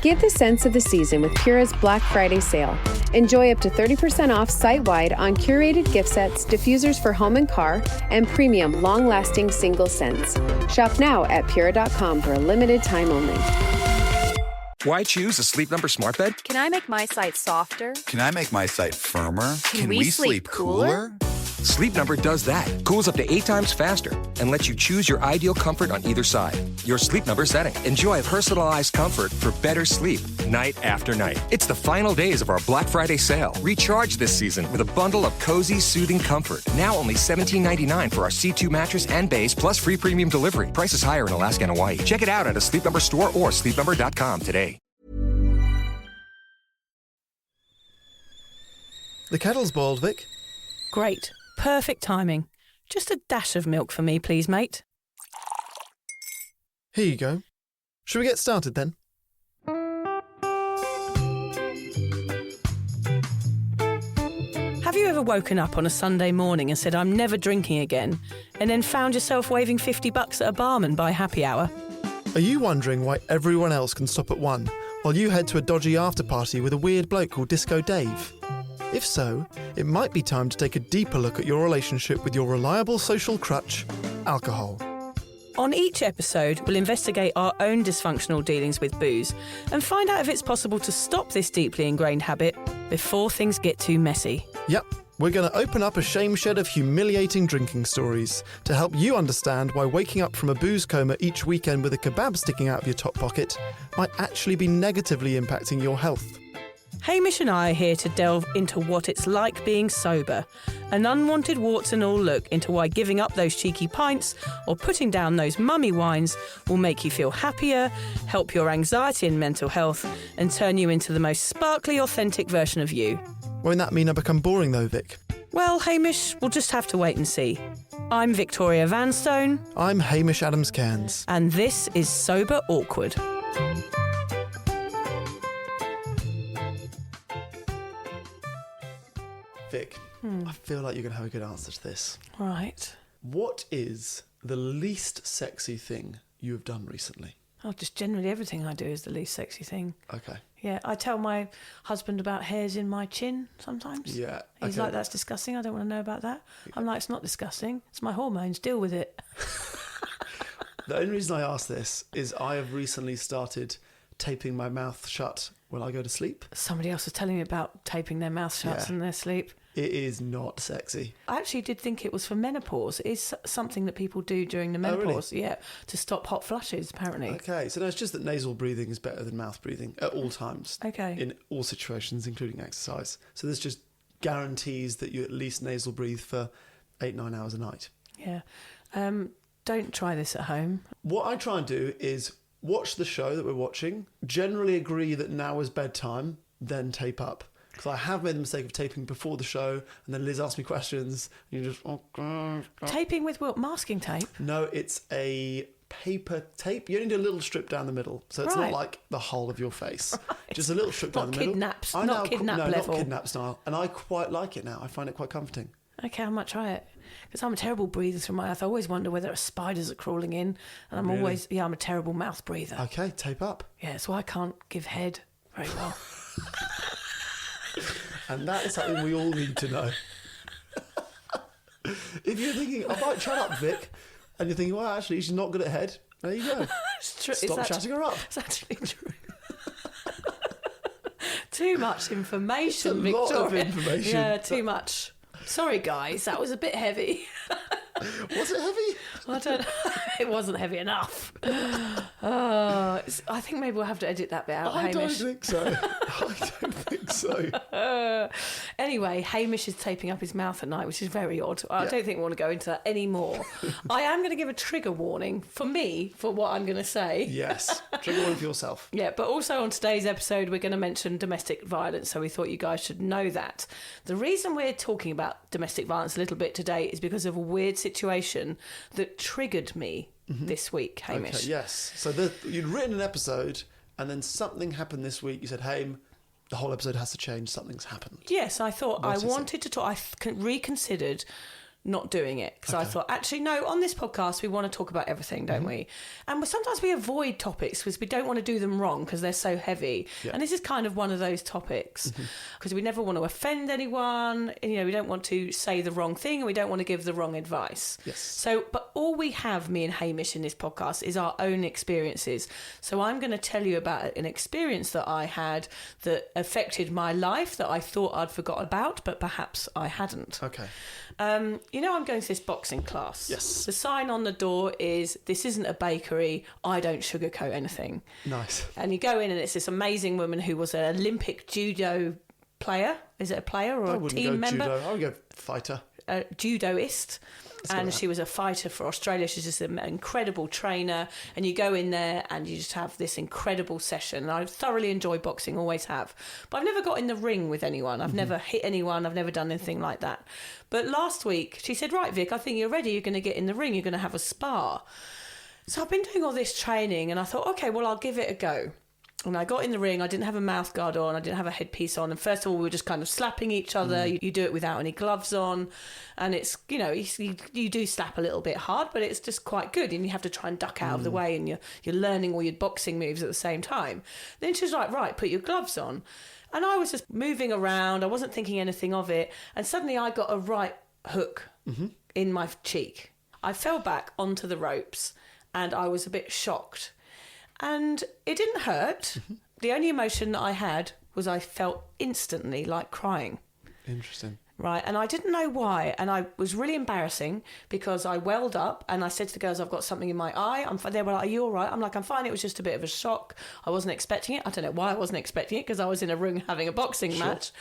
Give the sense of the season with Pura's Black Friday sale. Enjoy up to 30% off site-wide on curated gift sets, diffusers for home and car, and premium long-lasting single scents. Shop now at Pura.com for a limited time only. Why choose a Sleep Number smart bed? Can I make my site softer? Can I make my site firmer? Can we sleep cooler? Sleep Number does that. Cools up to 8 times faster and lets you choose your ideal comfort on either side. Your Sleep Number setting. Enjoy personalized comfort for better sleep night after night. It's the final days of our Black Friday sale. Recharge this season with a bundle of cozy, soothing comfort. Now only $17.99 for our C2 mattress and base, plus free premium delivery. Prices higher in Alaska and Hawaii. Check it out at a Sleep Number store or sleepnumber.com today. The kettle's boiled, Vic. Great. Perfect timing. Just a dash of milk for me, please, mate. Here you go. Shall we get started then? Have you ever woken up on a Sunday morning and said, I'm never drinking again, and then found yourself waving $50 at a barman by happy hour? Are you wondering why everyone else can stop at 1 while you head to a dodgy after-party with a weird bloke called Disco Dave? If so, it might be time to take a deeper look at your relationship with your reliable social crutch, alcohol. On each episode, we'll investigate our own dysfunctional dealings with booze and find out if it's possible to stop this deeply ingrained habit before things get too messy. Yep, we're going to open up a shame shed of humiliating drinking stories to help you understand why waking up from a booze coma each weekend with a kebab sticking out of your top pocket might actually be negatively impacting your health. Hamish and I are here to delve into what it's like being sober, an unwanted warts and all look into why giving up those cheeky pints or putting down those mummy wines will make you feel happier, help your anxiety and mental health, and turn you into the most sparkly, authentic version of you. Won't that mean I become boring though, Vic? Well, Hamish, we'll just have to wait and see. I'm Victoria Vanstone. I'm Hamish Adams-Cairns. And this is Sober Awkward. Vic, I feel like you're going to have a good answer to this. Right. What is the least sexy thing you have done recently? Oh, just generally everything I do is the least sexy thing. Okay. Yeah, I tell my husband about hairs in my chin sometimes. Yeah. He's okay. like, that's disgusting. I don't want to know about that. I'm like, it's not disgusting. It's my hormones. Deal with it. The only reason I ask this is I have recently started taping my mouth shut when I go to sleep. Somebody else was telling me about taping their mouth shut in their sleep. It is not sexy. I actually did think it was for menopause. It is something that people do during the menopause, really? Yeah, to stop hot flushes, apparently. Okay, so no, it's just that nasal breathing is better than mouth breathing at all times. Okay. In all situations, including exercise. So this just guarantees that you at least nasal breathe for 8-9 hours a night. Yeah. Don't try this at home. What I try and do is watch the show that we're watching, generally agree that now is bedtime, then tape up. Because I have made the mistake of taping before the show, and then Liz asks me questions, and you just... Taping with what? Masking tape? No, it's a paper tape. You only do a little strip down the middle, so it's not like the whole of your face. Right. Just a little strip down the middle. Not kidnap level. Not kidnap style. And I quite like it now. I find it quite comforting. Okay, I might try it. Because I'm a terrible breather through my mouth. I always wonder whether spiders are crawling in. And I'm always... Yeah, I'm a terrible mouth breather. Okay, tape up. Yeah, so I can't give head very well. And that is something we all need to know. If you're thinking, I might shut up, Vic, and you're thinking, well, actually, she's not good at head, there you go. Stop chatting her up. It's actually true. Too much information, it's a Victoria. lot of information. Yeah, too much. Sorry, guys, that was a bit heavy. Was it heavy? I don't know. It wasn't heavy enough. I think maybe we'll have to edit that bit out, Hamish. I don't think so. Anyway, Hamish is taping up his mouth at night, which is very odd. I don't think we want to go into that anymore. I am going to give a trigger warning for me for what I'm going to say. Yes, trigger warning for yourself. Yeah, but also on today's episode, we're going to mention domestic violence, so we thought you guys should know that. The reason we're talking about domestic violence a little bit today is because of a weird situation that triggered me this week, Hamish. Okay, yes. So you'd written an episode, and then something happened this week. You said, Haim, the whole episode has to change. Something's happened. Yes, I thought I wanted to talk. I reconsidered not doing it because I thought, actually, no, on this podcast, we want to talk about everything, don't we? And sometimes we avoid topics because we don't want to do them wrong because they're so heavy. Yeah. And this is kind of one of those topics because we never want to offend anyone. You know, we don't want to say the wrong thing and we don't want to give the wrong advice. Yes. So, but all we have, me and Hamish, in this podcast is our own experiences. So I'm going to tell you about an experience that I had that affected my life that I thought I'd forgot about, but perhaps I hadn't. Okay. You know, I'm going to this boxing class. Yes. The sign on the door is, "This isn't a bakery. I don't sugarcoat anything." Nice. And you go in and it's this amazing woman who was an Olympic judo player. Is it a player or a team member? Judo. I would go fighter. A judoist. And she was a fighter for Australia. She's just an incredible trainer. And you go in there and you just have this incredible session. And I thoroughly enjoy boxing, always have. But I've never got in the ring with anyone. I've never hit anyone. I've never done anything like that. But last week, she said, "Right, Vic, I think you're ready. You're going to get in the ring. You're going to have a spar." So I've been doing all this training and I thought, okay, well, I'll give it a go. And I got in the ring, I didn't have a mouth guard on, I didn't have a headpiece on. And first of all, we were just kind of slapping each other. You do it without any gloves on. And it's, you know, you do slap a little bit hard, but it's just quite good. And you have to try and duck out of the way and you're learning all your boxing moves at the same time. Then she was like, "Right, put your gloves on." And I was just moving around. I wasn't thinking anything of it. And suddenly I got a right hook in my cheek. I fell back onto the ropes and I was a bit shocked. And it didn't hurt. The only emotion that I had was I felt instantly like crying. Interesting. Right, and I didn't know why, and I was really embarrassing because I welled up and I said to the girls, "I've got something in my eye." They were like, "Are you all right?" I'm like, "I'm fine. It was just a bit of a shock. I wasn't expecting it." I don't know why I wasn't expecting it because I was in a ring having a boxing match.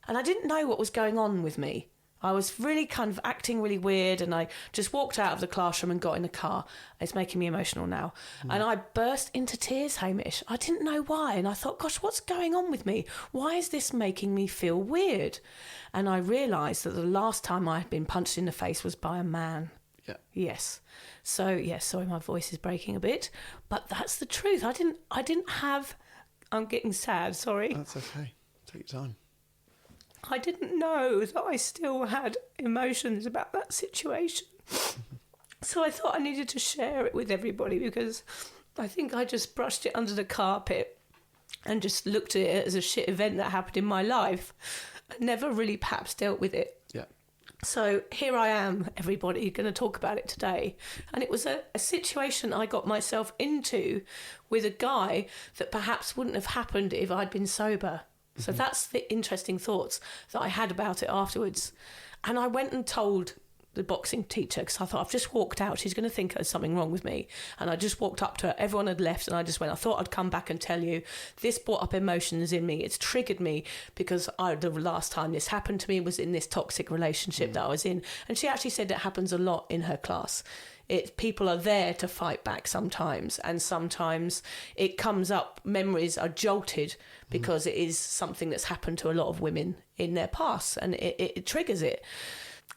And I didn't know what was going on with me. I was really kind of acting really weird and I just walked out of the classroom and got in the car. It's making me emotional now. And I burst into tears, Hamish. I didn't know why. And I thought, gosh, what's going on with me? Why is this making me feel weird? And I realised that the last time I had been punched in the face was by a man. Yeah. Yes. So, yes, sorry, my voice is breaking a bit. But that's the truth. I didn't have... I'm getting sad, sorry. That's okay. Take your time. I didn't know that I still had emotions about that situation. So I thought I needed to share it with everybody because I think I just brushed it under the carpet and just looked at it as a shit event that happened in my life and never really perhaps dealt with it. Yeah. So here I am, everybody, going to talk about it today. And it was a situation I got myself into with a guy that perhaps wouldn't have happened if I'd been sober. So that's the interesting thoughts that I had about it afterwards. And I went and told the boxing teacher because I thought, I've just walked out. She's going to think there's something wrong with me. And I just walked up to her. Everyone had left and I just went, I thought I'd come back and tell you this brought up emotions in me. It's triggered me because the last time this happened to me was in this toxic relationship that I was in. And she actually said it happens a lot in her class. People are there to fight back sometimes, and sometimes it comes up, memories are jolted because it is something that's happened to a lot of women in their past and it triggers it.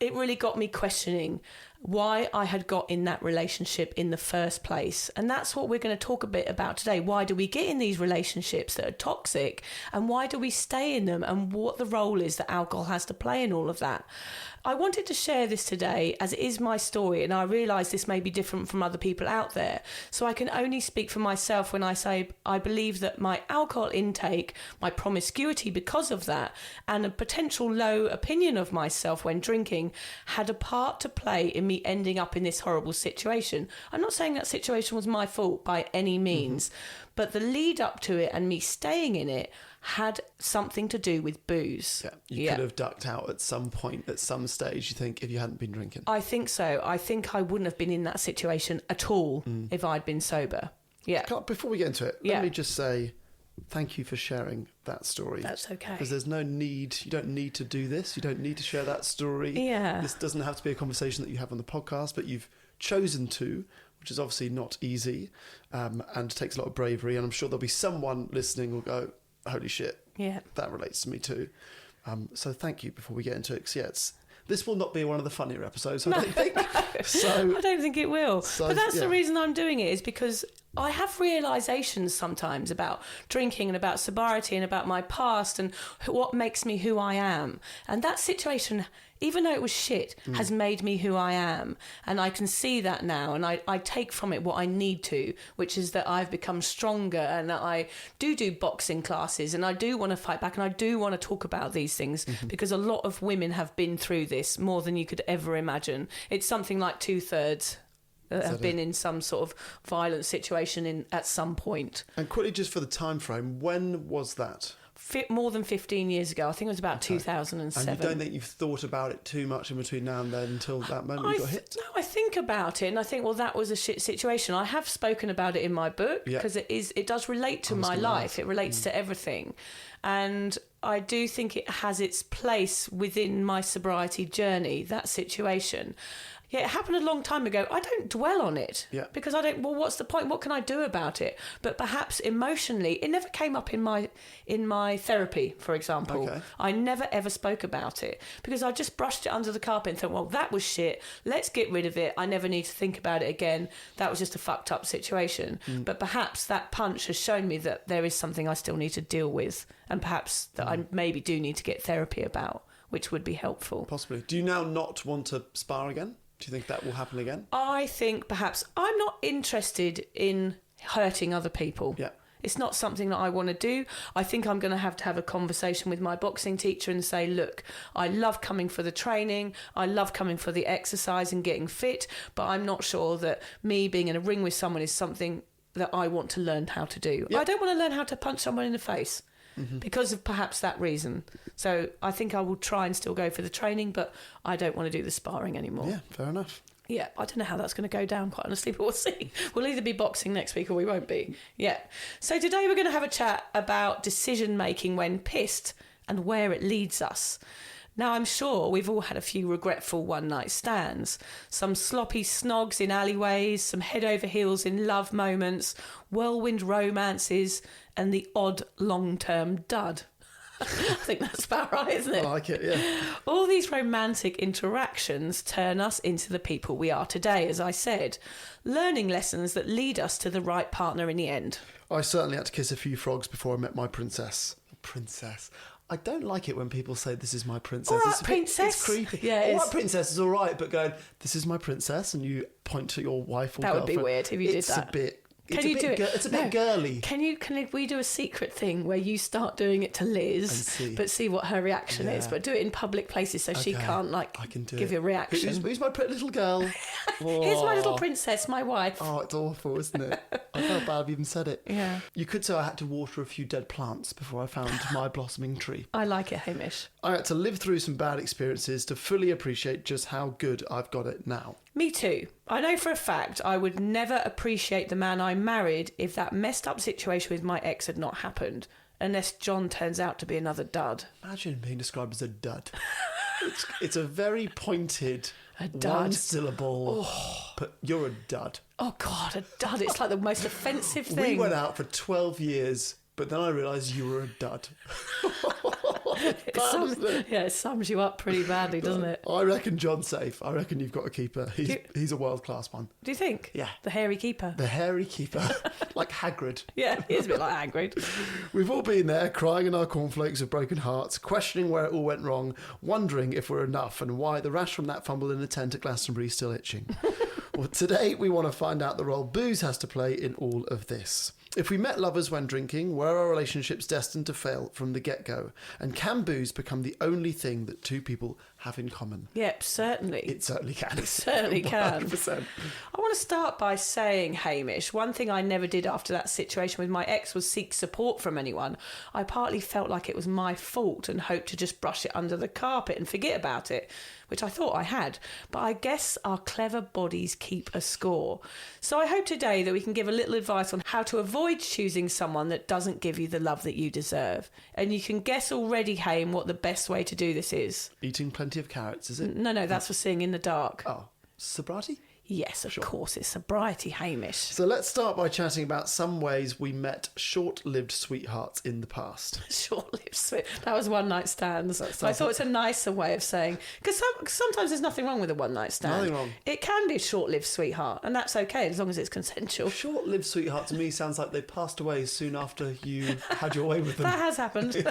It really got me questioning why I had got in that relationship in the first place. And that's what we're going to talk a bit about today. Why do we get in these relationships that are toxic and why do we stay in them and what the role is that alcohol has to play in all of that? I wanted to share this today as it is my story and I realise this may be different from other people out there. So I can only speak for myself when I say I believe that my alcohol intake, my promiscuity because of that and a potential low opinion of myself when drinking had a part to play in me ending up in this horrible situation. I'm not saying that situation was my fault by any means, but the lead up to it and me staying in it had something to do with booze. Yeah, you could have ducked out at some point, at some stage, you think, if you hadn't been drinking. I think so. I think I wouldn't have been in that situation at all if I'd been sober. Yeah. Before we get into it, let me just say thank you for sharing that story. That's okay. Because there's no need, you don't need to do this. You don't need to share that story. Yeah. This doesn't have to be a conversation that you have on the podcast, but you've chosen to, which is obviously not easy and takes a lot of bravery. And I'm sure there'll be someone listening who will go, holy shit, that relates to me too. So thank you before we get into it. 'Cause this will not be one of the funnier episodes, I don't think. I don't think it will. But that's yeah. the reason I'm doing it, is because I have realisations sometimes about drinking and about sobriety and about my past and what makes me who I am. And that situation, even though it was shit, has made me who I am. And I can see that now. And I take from it what I need to, which is that I've become stronger and that I do boxing classes and I do want to fight back and I do want to talk about these things because a lot of women have been through this more than you could ever imagine. It's something like 2/3 that have been in some sort of violent situation at some point. And quickly, just for the time frame, when was that? More than 15 years ago. I think it was about 2007. And you don't think you've thought about it too much in between now and then until that moment you got hit? No, I think about it and I think, well, that was a shit situation. I have spoken about it in my book because it does relate to my life. It relates to everything. And I do think it has its place within my sobriety journey, that situation. Yeah, it happened a long time ago. I don't dwell on it because I don't. Well, what's the point? What can I do about it? But perhaps emotionally, it never came up in my therapy, for example. Okay. I never ever spoke about it because I just brushed it under the carpet and thought, well, that was shit. Let's get rid of it. I never need to think about it again. That was just a fucked up situation. But perhaps that punch has shown me that there is something I still need to deal with, and perhaps that I maybe do need to get therapy about, which would be helpful. Possibly. Do you now not want to spar again? Do you think that will happen again? I think perhaps I'm not interested in hurting other people. Yeah. It's not something that I want to do. I think I'm going to have a conversation with my boxing teacher and say, look, I love coming for the training. I love coming for the exercise and getting fit. But I'm not sure that me being in a ring with someone is something that I want to learn how to do. Yep. I don't want to learn how to punch someone in the face. Because of perhaps that reason. So I think I will try and still go for the training, but I don't want to do the sparring anymore. Yeah, fair enough. Yeah, I don't know how that's going to go down, quite honestly, but we'll see. We'll either be boxing next week or we won't be. Yeah. So today we're going to have a chat about decision-making when pissed and where it leads us. Now, I'm sure we've all had a few regretful one-night stands, some sloppy snogs in alleyways, some head over heels in love moments, whirlwind romances, and the odd long-term dud. I think that's about right, isn't it? I like it, yeah. All these romantic interactions turn us into the people we are today, as I said, learning lessons that lead us to the right partner in the end. I certainly had to kiss a few frogs before I met my princess. Princess. I don't like it when people say, this is my princess. All right, princess. It's creepy. Yeah, all right, princess is all right, but going, this is my princess, and you point to your wife or that girlfriend. would be weird if you did that. Can you do it? It's a bit girly. Can we do a secret thing where you start doing it to Liz, but see what her reaction is, but do it in public places so she can't give you a reaction. Who's my pretty little girl? Here's my little princess, my wife. Oh, it's awful, isn't it? I felt bad I've even said it. Yeah. You could say I had to water a few dead plants before I found my blossoming tree. I like it, Hamish. I had to live through some bad experiences to fully appreciate just how good I've got it now. Me too. I know for a fact I would never appreciate the man I married if that messed up situation with my ex had not happened, unless John turns out to be another dud. Imagine being described as a dud. It's a very pointed, dud. one syllable, but you're a dud. Oh God, a dud. It's like the most offensive thing. We went out for 12 years, but then I realised you were a dud. It sums you up pretty badly, doesn't it? I reckon John's safe. I reckon you've got a keeper. He's a world-class one. Do you think? Yeah. The hairy keeper? The hairy keeper. Like Hagrid. Yeah, he is a bit like Hagrid. We've all been there, crying in our cornflakes of broken hearts, questioning where it all went wrong, wondering if we're enough and why the rash from that fumble in the tent at Glastonbury is still itching. Well, today we want to find out the role booze has to play in all of this. If we met lovers when drinking, were our relationships destined to fail from the get-go? And can booze become the only thing that two people have in common? Yep, certainly. It certainly can. It certainly can. 100%. I want to start by saying, Hamish, one thing I never did after that situation with my ex was seek support from anyone. I partly felt like it was my fault and hoped to just brush it under the carpet and forget about it, which I thought I had. But I guess our clever bodies keep a score. So I hope today that we can give a little advice on how to avoid choosing someone that doesn't give you the love that you deserve. And you can guess already, Haim, what the best way to do this is. Eating plenty of carrots, is it? No, that's for seeing in the dark. Oh, sobriety? Yes, of course, it's sobriety, Hamish. So let's start by chatting about some ways we met short-lived sweethearts in the past. Short-lived sweet. That was one-night stands. So I thought it's a nicer way of saying, because sometimes there's nothing wrong with a one-night stand. Nothing wrong. It can be a short-lived sweetheart, and that's okay as long as it's consensual. Short-lived sweetheart to me sounds like they passed away soon after you had your way with them. That has happened.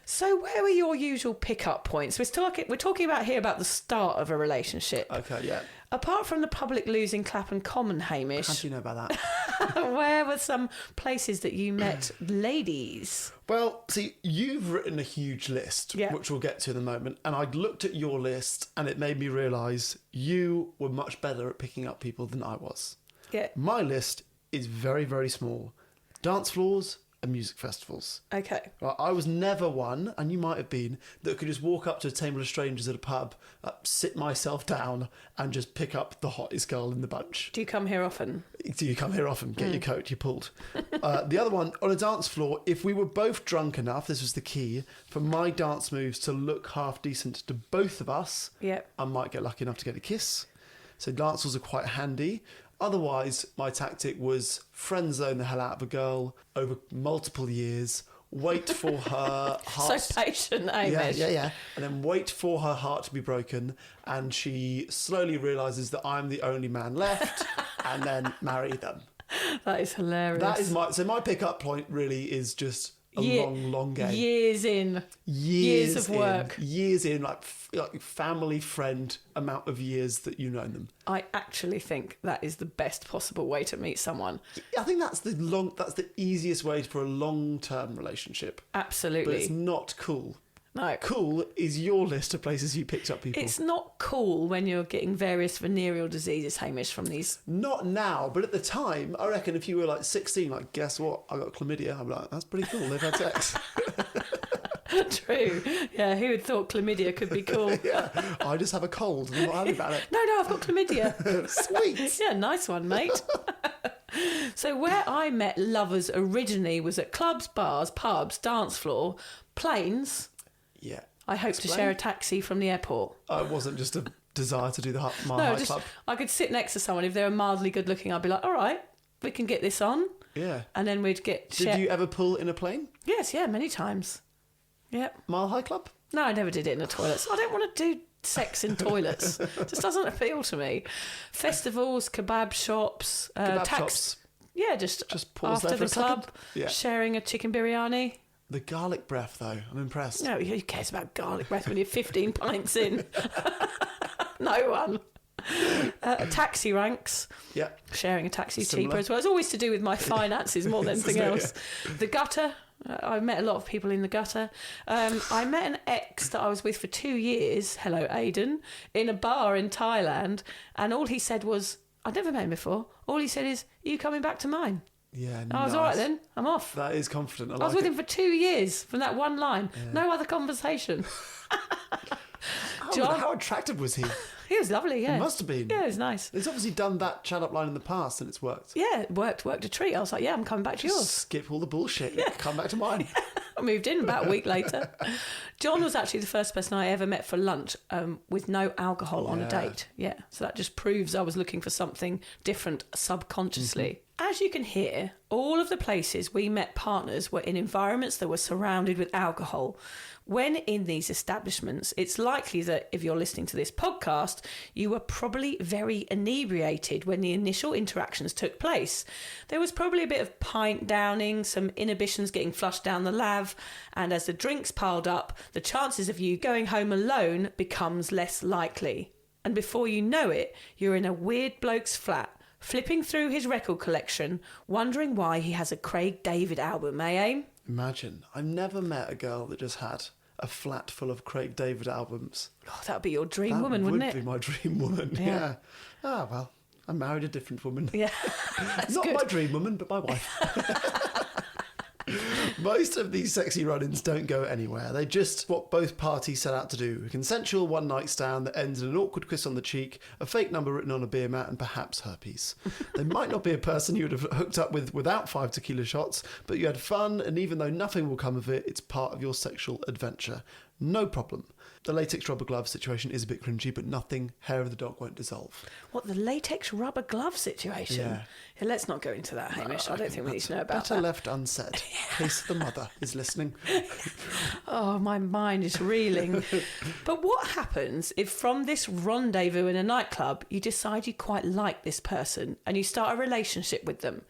So where were your usual pick-up points? We're talking about here about the start of a relationship. Okay, yeah. Apart from the public losing Clapham Common, Hamish, How do you know about that? where were some places that you met ladies? Well, see, you've written a huge list, Yeah. which we'll get to in a moment, and I looked at your list and it made me realise you were much better at picking up people than I was. Yeah. My list is very, very small. Dance floors and music festivals. Okay. Right, I was never one, and you might have been, that could just walk up to a table of strangers at a pub, sit myself down, and just pick up the hottest girl in the bunch. Do you come here often? Do you come here often? Get your coat, you pulled. The other one, on a dance floor, if we were both drunk enough, this was the key, for my dance moves to look half decent to both of us, Yep. I might get lucky enough to get a kiss. So dance floors are quite handy. Otherwise, my tactic was friend zone the hell out of a girl over multiple years, wait for her heart... So patient, Hamish. Yeah. And then wait for her heart to be broken, and she slowly realises that I'm the only man left, and then marry them. That is hilarious. That is my pick-up point. Really, is just a long game. Years in. Years of work. Years in, like family friend amount of years that you know them. I actually think that is the best possible way to meet someone. I think that's the easiest way for a long-term relationship. Absolutely. But it's not cool. No. Cool is your list of places you picked up people. It's not cool when you're getting various venereal diseases, Hamish, from these. Not now, but at the time, I reckon if you were like 16, like, guess what? I got chlamydia. I'm like, that's pretty cool. They've had sex. True. Yeah, who had thought chlamydia could be cool? Yeah, I just have a cold and I'm not happy about it. No, I've got chlamydia. Sweet. Yeah, nice one, mate. So where I met lovers originally was at clubs, bars, pubs, dance floor, planes. Yeah. I hope to share a taxi from the airport. It wasn't just a desire to do the Mile No, High just Club. I could sit next to someone if they were mildly good looking. I'd be like, all right, we can get this on. Yeah. And then we'd get. Did you ever pull in a plane? Yes, yeah, many times. Yep. Mile High Club? No, I never did it in the toilets. I don't want to do sex in toilets. It just doesn't appeal to me. Festivals, kebab shops, Kebab shops. Yeah, just pause after there for the a second. club, Yeah. sharing a chicken biryani. The garlic breath, though. I'm impressed. No, who cares about garlic breath when you're 15 pints in? No one. Taxi ranks. Yeah. Sharing a taxi Similar. cheaper as well. It's always to do with my finances more than anything else. The gutter. I met a lot of people in the gutter. I met an ex that I was with for 2 years, hello Aidan, in a bar in Thailand, and all he said was, I'd never met him before, all he said is, are you coming back to mine? Yeah, And I was all right then, I'm off. That is confident. I was with him for 2 years from that one line. Yeah. No other conversation. John, how attractive was he? He was lovely, yeah. He must have been. Yeah, it was nice. He's obviously done that chat-up line in the past and it's worked. Yeah, it worked a treat. I was like, yeah, I'm coming back to yours. Skip all the bullshit. Yeah. Come back to mine. I moved in about a week later. John was actually the first person I ever met for lunch with no alcohol on a date. Yeah, so that just proves I was looking for something different subconsciously. Mm-hmm. As you can hear, all of the places we met partners were in environments that were surrounded with alcohol. When in these establishments, it's likely that if you're listening to this podcast, you were probably very inebriated when the initial interactions took place. There was probably a bit of pint downing, some inhibitions getting flushed down the lav, and as the drinks piled up, the chances of you going home alone becomes less likely. And before you know it, you're in a weird bloke's flat, flipping through his record collection, wondering why he has a Craig David album, eh? Imagine. I've never met a girl that just had a flat full of Craig David albums. Oh, that would be your dream woman, wouldn't it? That would be my dream woman, yeah. Ah, well, I married a different woman. Yeah, Not my dream woman, but my wife. Most of these sexy run-ins don't go anywhere. They're just what both parties set out to do. A consensual one-night stand that ends in an awkward kiss on the cheek, a fake number written on a beer mat, and perhaps herpes. They might not be a person you would have hooked up with without 5 tequila shots, but you had fun, and even though nothing will come of it, it's part of your sexual adventure. no problem. The latex rubber glove situation is a bit cringy, but nothing hair of the dog won't dissolve. What, the latex rubber glove situation? Yeah. Let's not go into that, Hamish. I don't think we need to know about Better that. left unsaid, in case the mother is listening. Oh, my mind is reeling. But what happens if from this rendezvous in a nightclub, you decide you quite like this person and you start a relationship with them?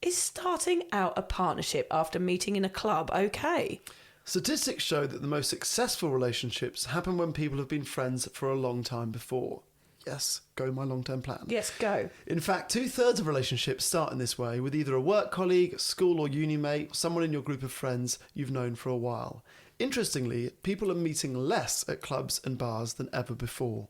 Is starting out a partnership after meeting in a club okay? Statistics show that the most successful relationships happen when people have been friends for a long time before. Yes, go my long-term plan. Yes, go. In fact, 2/3 of relationships start in this way, with either a work colleague, school or uni mate, or someone in your group of friends you've known for a while. Interestingly, people are meeting less at clubs and bars than ever before.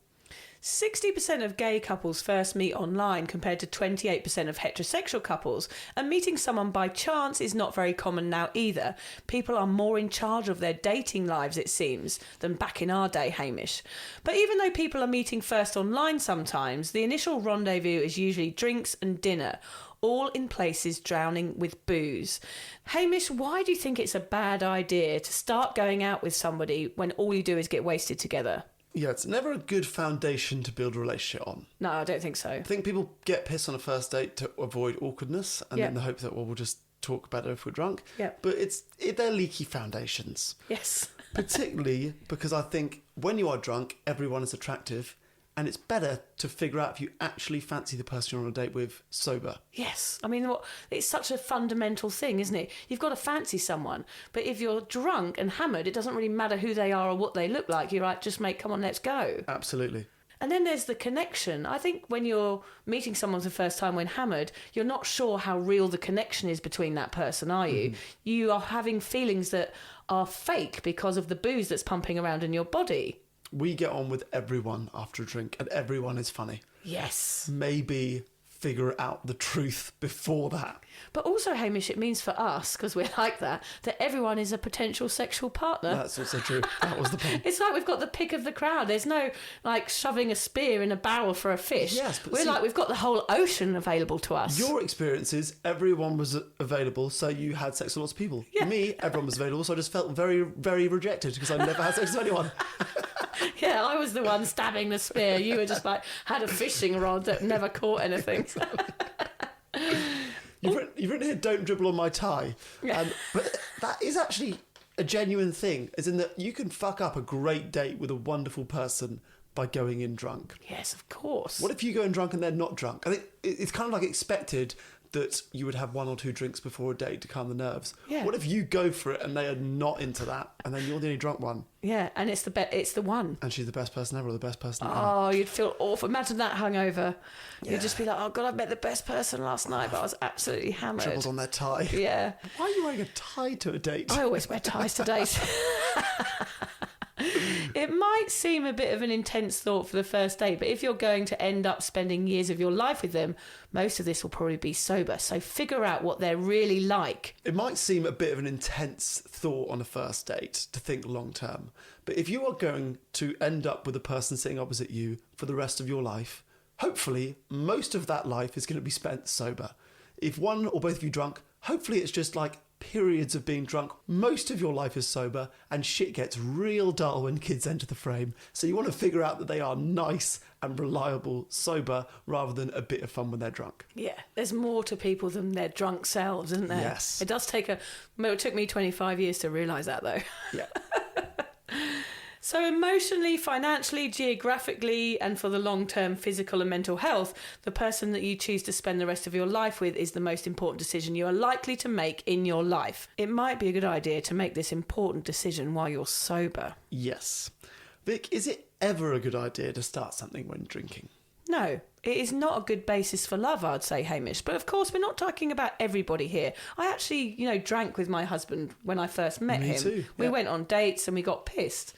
60% of gay couples first meet online compared to 28% of heterosexual couples, and meeting someone by chance is not very common now either. People are more in charge of their dating lives, it seems, than back in our day, Hamish. But even though people are meeting first online sometimes, the initial rendezvous is usually drinks and dinner, all in places drowning with booze. Hamish, why do you think it's a bad idea to start going out with somebody when all you do is get wasted together? Yeah, it's never a good foundation to build a relationship on. No, I don't think so. I think people get pissed on a first date to avoid awkwardness and Yeah. in the hope that, well, we'll just talk better if we're drunk. Yeah. But they're leaky foundations. Yes. Particularly because I think when you are drunk, everyone is attractive, and it's better to figure out if you actually fancy the person you're on a date with sober. Yes. I mean, it's such a fundamental thing, isn't it? You've got to fancy someone. But if you're drunk and hammered, it doesn't really matter who they are or what they look like. You're like, just mate, come on, let's go. Absolutely. And then there's the connection. I think when you're meeting someone for the first time when hammered, you're not sure how real the connection is between that person, are you? You are having feelings that are fake because of the booze that's pumping around in your body. We get on with everyone after a drink, and everyone is funny. Yes. Maybe figure out the truth before that. But also, Hamish, it means for us, because we're like that everyone is a potential sexual partner. That's also true. That was the point. It's like we've got the pick of the crowd. There's no, like, shoving a spear in a barrel for a fish. Yes, but we're like, we've got the whole ocean available to us. Your experience is everyone was available, so you had sex with lots of people. Yeah. Me, everyone was available, so I just felt very, very rejected because I never had sex with anyone. Yeah, I was the one stabbing the spear. You were just like, had a fishing rod that never caught anything. You've written here, don't dribble on my tie. But that is actually a genuine thing, as in that you can fuck up a great date with a wonderful person by going in drunk. Yes, of course. What if you go in drunk and they're not drunk? I think it's kind of like expected that you would have 1 or 2 drinks before a date to calm the nerves. Yeah. What if you go for it and they are not into that, and then you're the only drunk one? Yeah, and it's the one. And she's the best person ever, or the best person ever. Oh, you'd feel awful. Imagine that hungover. You'd just be like, oh, God, I met the best person last night, but I was absolutely hammered. Dribbled on their tie. Yeah. Why are you wearing a tie to a date? I always wear ties to dates. It might seem a bit of an intense thought for the first date, but if you're going to end up spending years of your life with them, most of this will probably be sober. So figure out what they're really like. It might seem a bit of an intense thought on a first date to think long term, but if you are going to end up with a person sitting opposite you for the rest of your life, hopefully most of that life is going to be spent sober. If one or both of you drunk, hopefully it's just like periods of being drunk. Most of your life is sober, and shit gets real dull when kids enter the frame. So you want to figure out that they are nice and reliable sober rather than a bit of fun when they're drunk. Yeah, there's more to people than their drunk selves, isn't there? Yes. It does take it took me 25 years to realise that, though. Yeah. So emotionally, financially, geographically, and for the long-term physical and mental health, the person that you choose to spend the rest of your life with is the most important decision you are likely to make in your life. It might be a good idea to make this important decision while you're sober. Yes. Vic, is it ever a good idea to start something when drinking? No, it is not a good basis for love, I'd say, Hamish. But of course, we're not talking about everybody here. I actually, drank with my husband when I first met him. Too, yeah. We went on dates and we got pissed.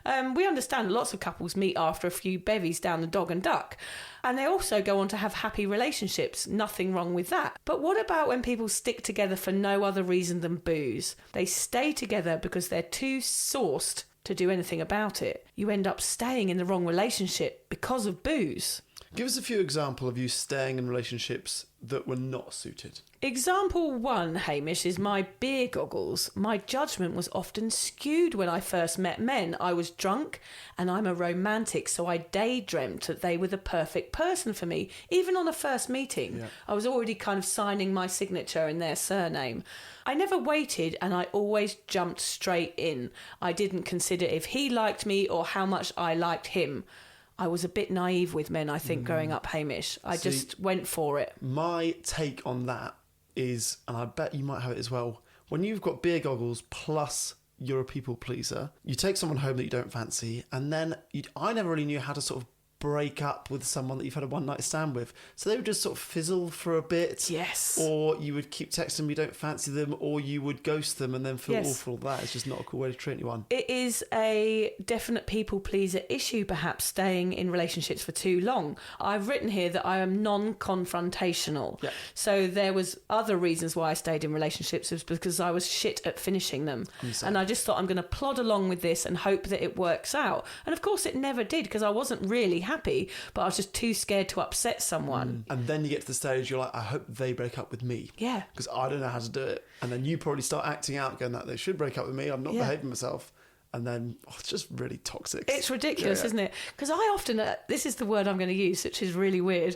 We understand lots of couples meet after a few bevies down the dog and duck. And they also go on to have happy relationships. Nothing wrong with that. But what about when people stick together for no other reason than booze? They stay together because they're too sourced to do anything about it. You end up staying in the wrong relationship because of booze. Give us a few examples of you staying in relationships that were not suited. Example 1, Hamish, is my beer goggles. My judgment was often skewed when I first met men. I was drunk and I'm a romantic, so I daydreamt that they were the perfect person for me. Even on a first meeting, I was already kind of signing my signature in their surname. I never waited and I always jumped straight in. I didn't consider if he liked me or how much I liked him. I was a bit naive with men, I think, growing up, Hamish. I just went for it. My take on that is, and I bet you might have it as well, when you've got beer goggles plus you're a people pleaser, you take someone home that you don't fancy, and then I never really knew how to sort of break up with someone that you've had a one night stand with. So they would just sort of fizzle for a bit. Yes. Or you would keep texting them, you don't fancy them, or you would ghost them and then feel awful. That is just not a cool way to treat anyone. It is a definite people pleaser issue, perhaps, staying in relationships for too long. I've written here that I am non-confrontational. Yeah. So there was other reasons why I stayed in relationships, was because I was shit at finishing them. And I just thought, I'm going to plod along with this and hope that it works out. And of course it never did, because I wasn't really happy, but I was just too scared to upset someone. And then you get to the stage you're like, I hope they break up with me. Yeah. Because I don't know how to do it. And then you probably start acting out, going that they should break up with me, I'm not behaving myself. And then it's just really toxic. It's ridiculous, isn't it? Because I often, this is the word I'm going to use, which is really weird.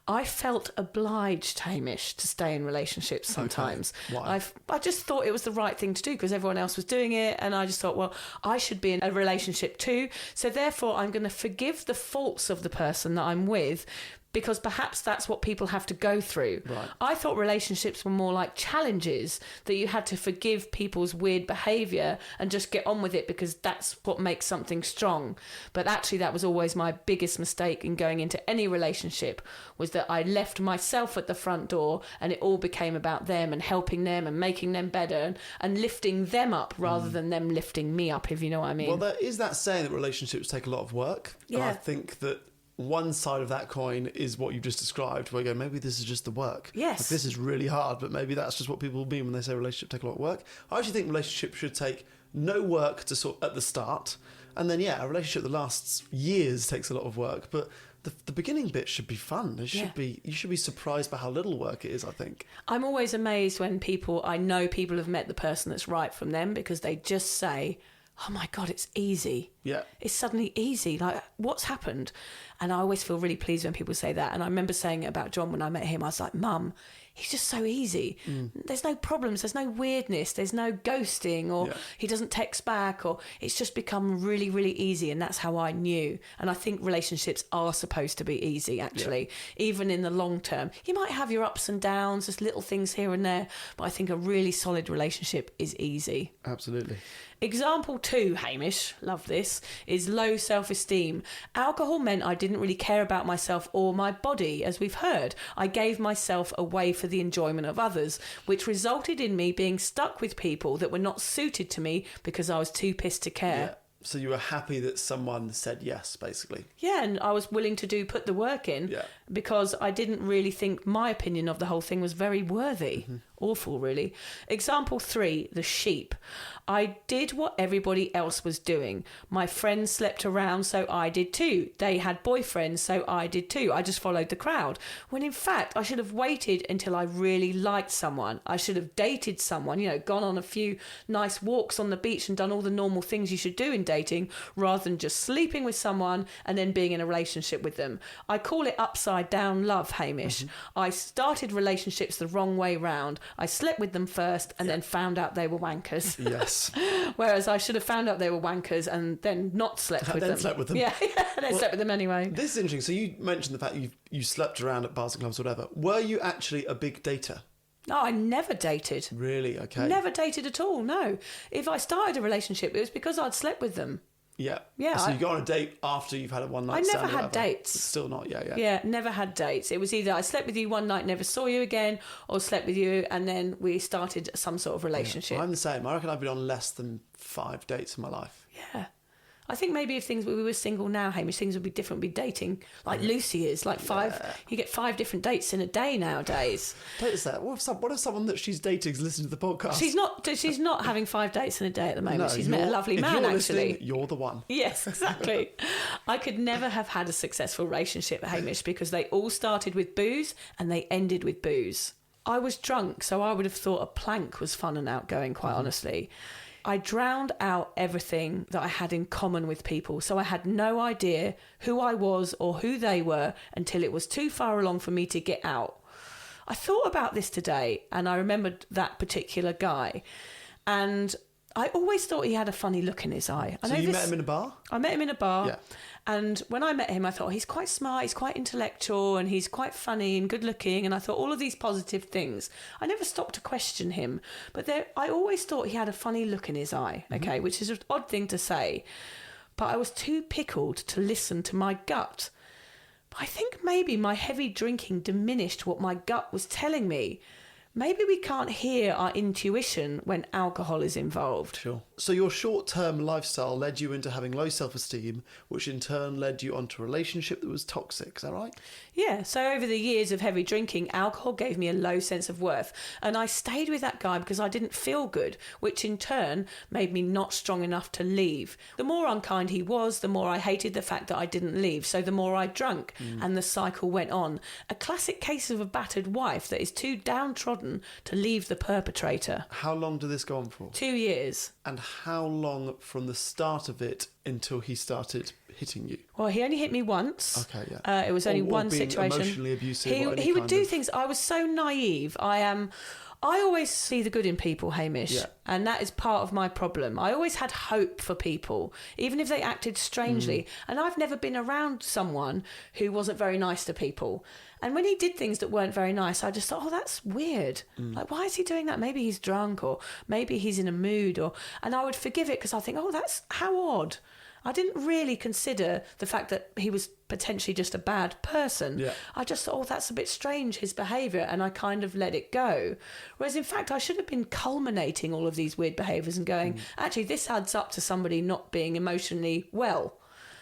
I felt obliged, Hamish, to stay in relationships sometimes. Okay. Why? I just thought it was the right thing to do because everyone else was doing it. And I just thought, well, I should be in a relationship too. So therefore, I'm going to forgive the faults of the person that I'm with, because perhaps that's what people have to go through. Right. I thought relationships were more like challenges, that you had to forgive people's weird behaviour and just get on with it because that's what makes something strong. But actually that was always my biggest mistake in going into any relationship, was that I left myself at the front door and it all became about them and helping them and making them better and lifting them up rather than them lifting me up, if you know what I mean. Well, there is that saying that relationships take a lot of work. Yeah. And I think that one side of that coin is what you just described, where you go, maybe this is just the work. Yes. Like, this is really hard, but maybe that's just what people mean when they say relationship take a lot of work. I actually think relationships should take no work to sort at the start, and then a relationship that lasts years takes a lot of work, but the beginning bit should be fun. It should be, you should be surprised by how little work it is, I think. I'm always amazed when I know people have met the person that's right from them, because they just say, oh my God, it's easy. Yeah. It's suddenly easy. Like, what's happened? And I always feel really pleased when people say that. And I remember saying it about John when I met him. I was like, Mum, he's just so easy. There's no problems. There's no weirdness. There's no ghosting, or he doesn't text back, or it's just become really, really easy. And that's how I knew. And I think relationships are supposed to be easy, actually, even in the long term. You might have your ups and downs, just little things here and there. But I think a really solid relationship is easy. Absolutely. Example 2, Hamish, love this, is low self-esteem. Alcohol meant I didn't really care about myself or my body, as we've heard. I gave myself away for the enjoyment of others, which resulted in me being stuck with people that were not suited to me because I was too pissed to care. Yeah. So you were happy that someone said yes, basically. Yeah, and I was willing to put the work in because I didn't really think my opinion of the whole thing was very worthy. Awful, really. Example 3, the sheep. I did what everybody else was doing. My friends slept around, so I did too. They had boyfriends, so I did too. I just followed the crowd. When in fact, I should have waited until I really liked someone. I should have dated someone, gone on a few nice walks on the beach and done all the normal things you should do in dating, rather than just sleeping with someone and then being in a relationship with them. I call it upside down love, Hamish. I started relationships the wrong way round. I slept with them first and then found out they were wankers. Yes. Whereas I should have found out they were wankers and then not slept with them. Then slept with them. Yeah, and then slept with them anyway. This is interesting. So you mentioned the fact you slept around at bars and clubs or whatever. Were you actually a big dater? No, I never dated. Really? Okay. Never dated at all, no. If I started a relationship, it was because I'd slept with them. Yeah. Yeah. So you go on a date after you've had a one night stand? I never had dates. Still not, yeah. Yeah, never had dates. It was either I slept with you one night, never saw you again, or slept with you and then we started some sort of relationship. Yeah, I'm the same. I reckon I've been on less than 5 dates in my life. Yeah. I think maybe if we were single now, Hamish, things would be different. We'd be dating like Lucy is, like 5. You get 5 different dates in a day nowadays. What is that? What if someone that she's dating is listening to the podcast? She's not having 5 dates in a day at the moment. No, she's met a lovely man, actually. You're the one. Yes, exactly. I could never have had a successful relationship, Hamish, because they all started with booze and they ended with booze. I was drunk, so I would have thought a plank was fun and outgoing, quite honestly. I drowned out everything that I had in common with people. So I had no idea who I was or who they were until it was too far along for me to get out. I thought about this today and I remembered that particular guy. And I always thought he had a funny look in his eye. So you met him in a bar? I met him in a bar. Yeah. And when I met him, I thought, he's quite smart, he's quite intellectual, and he's quite funny and good looking. And I thought all of these positive things. I never stopped to question him. But I always thought he had a funny look in his eye, okay, which is an odd thing to say. But I was too pickled to listen to my gut. But I think maybe my heavy drinking diminished what my gut was telling me. Maybe we can't hear our intuition when alcohol is involved. Sure. So your short-term lifestyle led you into having low self-esteem, which in turn led you onto a relationship that was toxic. Is that right? Yeah. So over the years of heavy drinking, alcohol gave me a low sense of worth. And I stayed with that guy because I didn't feel good, which in turn made me not strong enough to leave. The more unkind he was, the more I hated the fact that I didn't leave. So the more I drank and the cycle went on. A classic case of a battered wife that is too downtrodden to leave the perpetrator. How long did this go on for? 2 years. And how long from the start of it until he started hitting you? Well, he only hit me once. Okay, yeah. It was only Or one being situation. emotionally abusive or any He would kind do of- things. I was so naive. I always see the good in people, Hamish, Yeah. and that is part of my problem. I always had hope for people, even if they acted strangely. And I've never been around someone who wasn't very nice to people. And when he did things that weren't very nice, I just thought, oh, that's weird. Like, why is he doing that? Maybe he's drunk, or maybe he's in a mood, and I would forgive it because I think, oh, that's how odd. I didn't really consider the fact that he was potentially just a bad person. Yeah. I just thought, oh, that's a bit strange, his behaviour, and I kind of let it go. Whereas, in fact, I should have been culminating all of these weird behaviours and going, actually, this adds up to somebody not being emotionally well.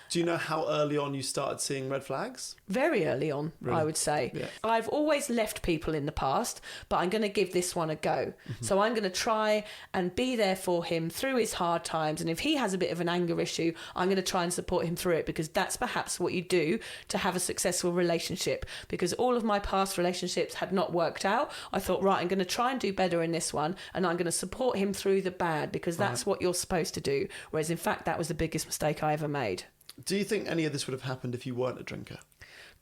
Do you know how early on you started seeing red flags? Very early on, Really? I would say. Yeah. I've always left people in the past, but I'm going to give this one a go. So I'm going to try and be there for him through his hard times. And if he has a bit of an anger issue, I'm going to try and support him through it, because that's perhaps what you do to have a successful relationship. Because all of my past relationships had not worked out. I thought, right, I'm going to try and do better in this one, and I'm going to support him through the bad, because that's what you're supposed to do. Whereas in fact, that was the biggest mistake I ever made. Do you think any of this would have happened if you weren't a drinker?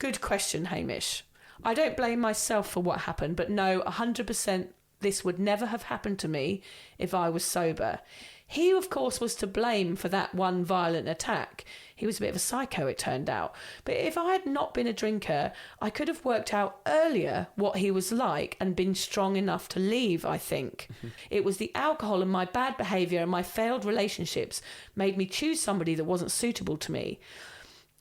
Good question, Hamish. I don't blame myself for what happened, but no, 100% this would never have happened to me if I was sober. He, of course, was to blame for that one violent attack. He was a bit of a psycho, it turned out. But if I had not been a drinker, I could have worked out earlier what he was like and been strong enough to leave, I think. It was the alcohol and my bad behaviour and my failed relationships made me choose somebody that wasn't suitable to me.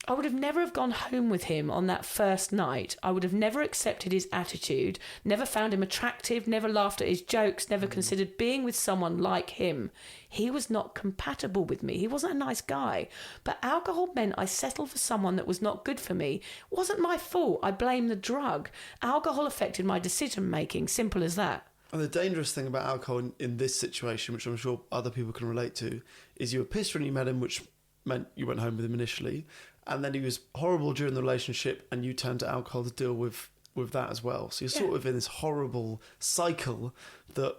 I would have never have gone home with him on that first night. I would have never accepted his attitude, never found him attractive, never laughed at his jokes, never considered being with someone like him. He was not compatible with me. He wasn't a nice guy. But alcohol meant I settled for someone that was not good for me. It wasn't my fault. I blame the drug. Alcohol affected my decision making. Simple as that. And the dangerous thing about alcohol in this situation, which I'm sure other people can relate to, is you were pissed when you met him, which meant you went home with him initially, and then he was horrible during the relationship, and you turned to alcohol to deal with that as well. So you're sort of in this horrible cycle that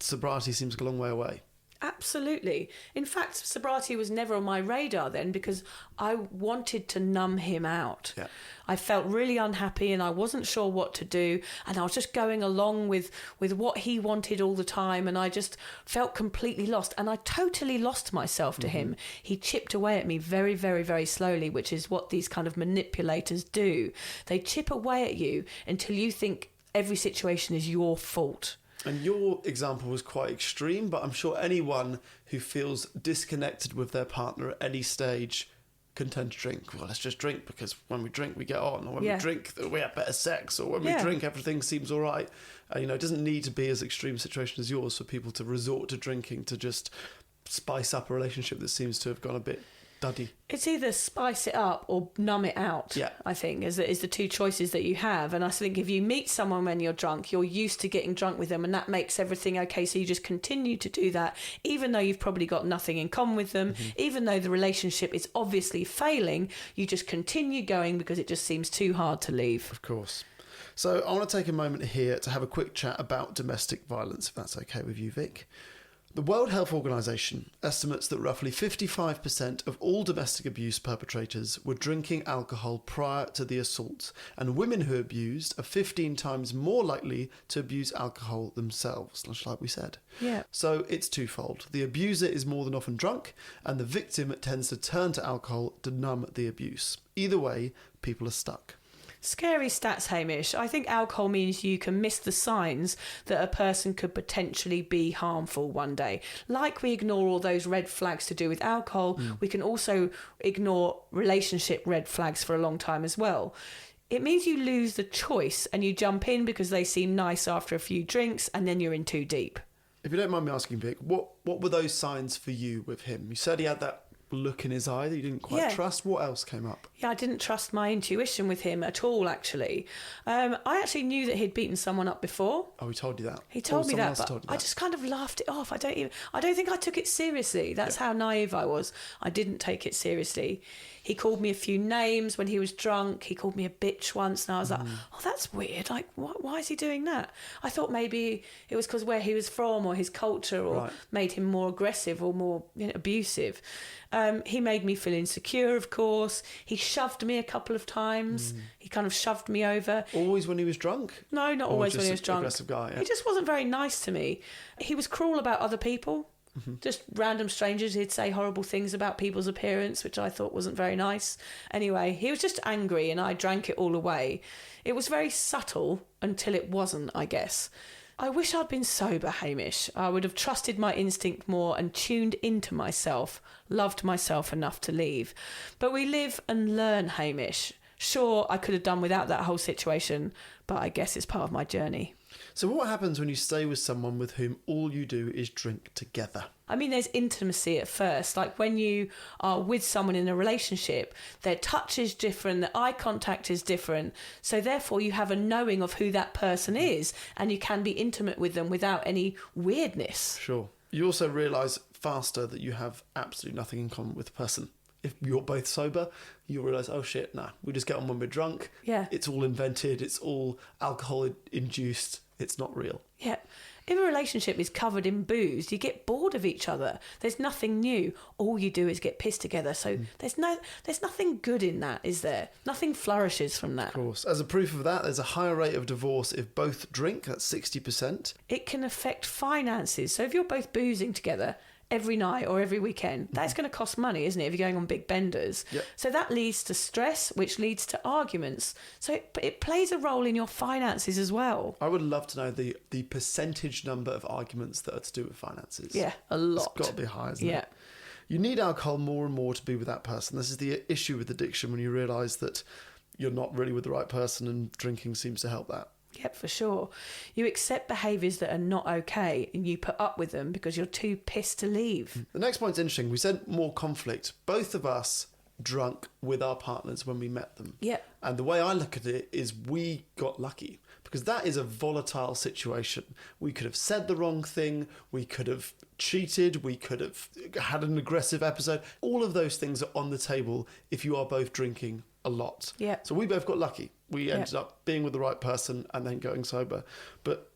sobriety seems like a long way away. Absolutely. In fact, sobriety was never on my radar then, because I wanted to numb him out. Yeah. I felt really unhappy and I wasn't sure what to do, and I was just going along with what he wanted all the time, and I just felt completely lost, and I totally lost myself to him. He chipped away at me very, very, very slowly, which is what these kind of manipulators do. They chip away at you until you think every situation is your fault. And your example was quite extreme, but I'm sure anyone who feels disconnected with their partner at any stage can tend to drink. Well, let's just drink because when we drink, we get on. Or when we drink, we have better sex. Or when we drink, everything seems all right. It doesn't need to be as extreme a situation as yours for people to resort to drinking to just spice up a relationship that seems to have gone a bit duddy. It's either spice it up or numb it out, I think, is the two choices that you have. And I think if you meet someone when you're drunk, you're used to getting drunk with them, and that makes everything okay. So you just continue to do that, even though you've probably got nothing in common with them, even though the relationship is obviously failing, you just continue going because it just seems too hard to leave. Of course. So I want to take a moment here to have a quick chat about domestic violence, if that's okay with you, Vic. The World Health Organization estimates that roughly 55% of all domestic abuse perpetrators were drinking alcohol prior to the assault, and women who abused are 15 times more likely to abuse alcohol themselves, just like we said. Yeah. So it's twofold. The abuser is more than often drunk, and the victim tends to turn to alcohol to numb the abuse. Either way, people are stuck. Scary stats, Hamish. I think alcohol means you can miss the signs that a person could potentially be harmful one day. Like we ignore all those red flags to do with alcohol, we can also ignore relationship red flags for a long time as well. It means you lose the choice and you jump in because they seem nice after a few drinks and then you're in too deep. If you don't mind me asking, Vic, what were those signs for you with him? You said he had that look in his eye that you didn't quite trust. What else came up? Yeah, I didn't trust my intuition with him at all, actually. I actually knew that he'd beaten someone up before. Oh, he told you that? He told me that, but I just kind of laughed it off. I don't think I took it seriously. That's how naive I was. I didn't take it seriously. He called me a few names when he was drunk. He called me a bitch once, and I was like, oh, that's weird. Like, why is he doing that? I thought maybe it was because where he was from or his culture or made him more aggressive or more abusive. He made me feel insecure, of course. He shoved me a couple of times. He kind of shoved me over. Always when he was drunk? No, not always when he was drunk. Aggressive guy, yeah. He just wasn't very nice to me. He was cruel about other people. Just random strangers. He'd say horrible things about people's appearance, which I thought wasn't very nice. Anyway, he was just angry and I drank it all away. It was very subtle until it wasn't, I guess. I wish I'd been sober, Hamish. I would have trusted my instinct more and tuned into myself, loved myself enough to leave. But we live and learn, Hamish. Sure, I could have done without that whole situation, but I guess it's part of my journey. So what happens when you stay with someone with whom all you do is drink together? I mean, there's intimacy at first. Like when you are with someone in a relationship, their touch is different, their eye contact is different. So therefore you have a knowing of who that person is and you can be intimate with them without any weirdness. Sure. You also realise faster that you have absolutely nothing in common with the person. If you're both sober, you'll realise, oh shit, nah, we just get on when we're drunk. Yeah. It's all invented, it's all alcohol-induced, it's not real. Yeah. If a relationship is covered in booze, you get bored of each other. There's nothing new. All you do is get pissed together. So there's nothing good in that, is there? Nothing flourishes from that. Of course. As a proof of that, there's a higher rate of divorce if both drink, that's 60%. It can affect finances. So if you're both boozing together every night or every weekend, that's going to cost money, isn't it, if you're going on big benders? Yep. So that leads to stress, which leads to arguments. So it plays a role in your finances as well. I would love to know the percentage number of arguments that are to do with finances. Yeah, a lot. It's got to be high, isn't it? You need alcohol more and more to be with that person. This is the issue with addiction, when you realise that you're not really with the right person and drinking seems to help that. Yep, for sure. You accept behaviours that are not okay and you put up with them because you're too pissed to leave. The next point's interesting. We said more conflict. Both of us drunk with our partners when we met them. Yep. And the way I look at it is we got lucky, because that is a volatile situation. We could have said the wrong thing. We could have cheated. We could have had an aggressive episode. All of those things are on the table if you are both drinking a lot. Yeah. So we both got lucky. We ended up being with the right person and then going sober. But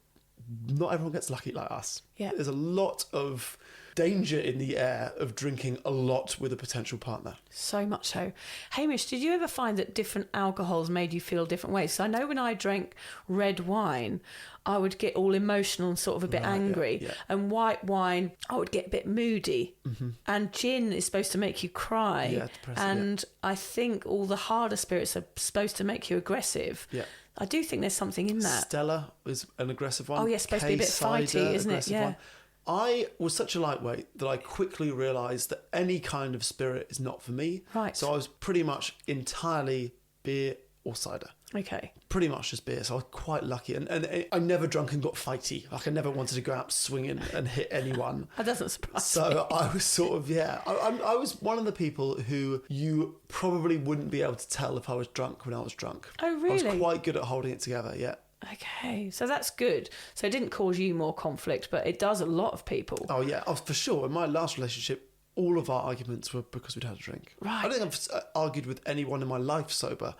not everyone gets lucky like us. Yeah. There's a lot of danger in the air of drinking a lot with a potential partner. So much so. Hamish, did you ever find that different alcohols made you feel different ways? So I know when I drank red wine, I would get all emotional and sort of a bit angry. Yeah. And white wine, I would get a bit moody. And gin is supposed to make you cry. Yeah, depressing, and I think all the harder spirits are supposed to make you aggressive. Yeah. I do think there's something in that. Stella is an aggressive one. Oh, yeah, supposed to be a bit fighty, isn't it? Yeah. One. I was such a lightweight that I quickly realised that any kind of spirit is not for me. Right. So I was pretty much entirely beer or cider. Okay. Pretty much just beer. So I was quite lucky. And I never drunk and got fighty. Like I never wanted to go out swinging and hit anyone. That doesn't surprise me. So I was sort of, I was one of the people who you probably wouldn't be able to tell if I was drunk when I was drunk. Oh, really? I was quite good at holding it together, yeah. Okay, so that's good. So it didn't cause you more conflict, but it does a lot of people. Oh, yeah, for sure. In my last relationship, all of our arguments were because we'd had a drink. Right. I don't think I've argued with anyone in my life sober,